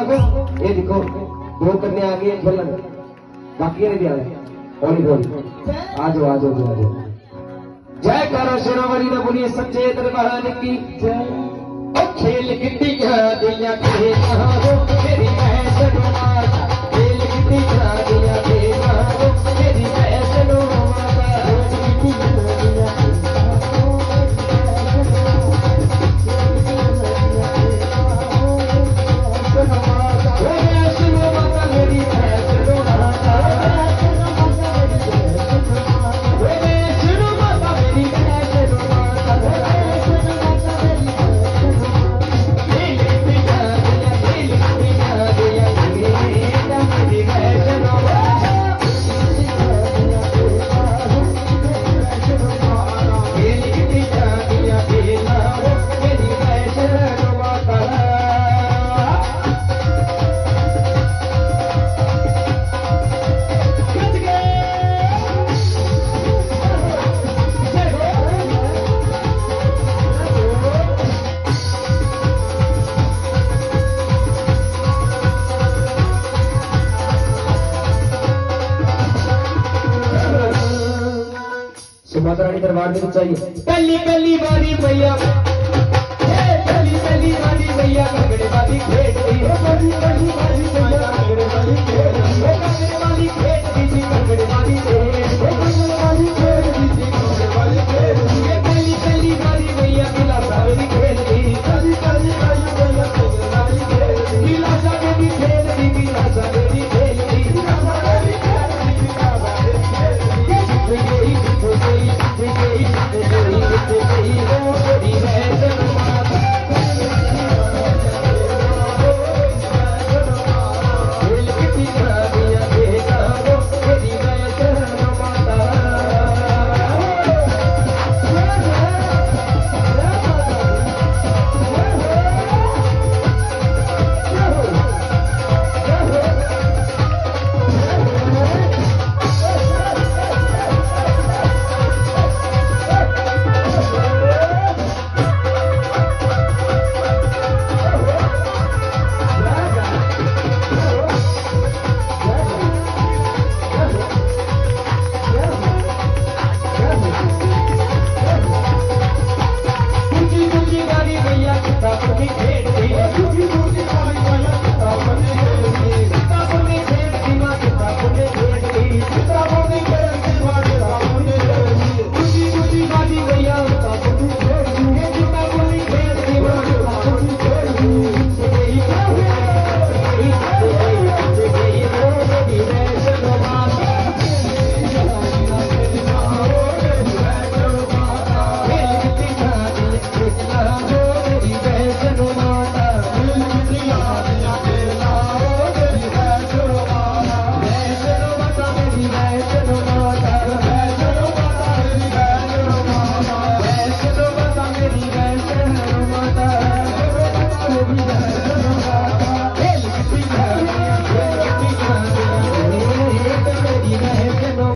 को ये देखो दो कन्या आ गई खेलन बाकी नहीं दिया हौली बोल आ जाओ जय करो शेरावली ने बोलिए सच्चे दरबार की जय खेल गिट्टी दिया के कहां मेरी ऐसे माता खेल गिट्टी दिया के कहां मेरी ऐसे माता रानी दरबार में चाहिए पहली पहली बारी मैया पहली पहली बारी मैया घगड़े बारी खेल रही है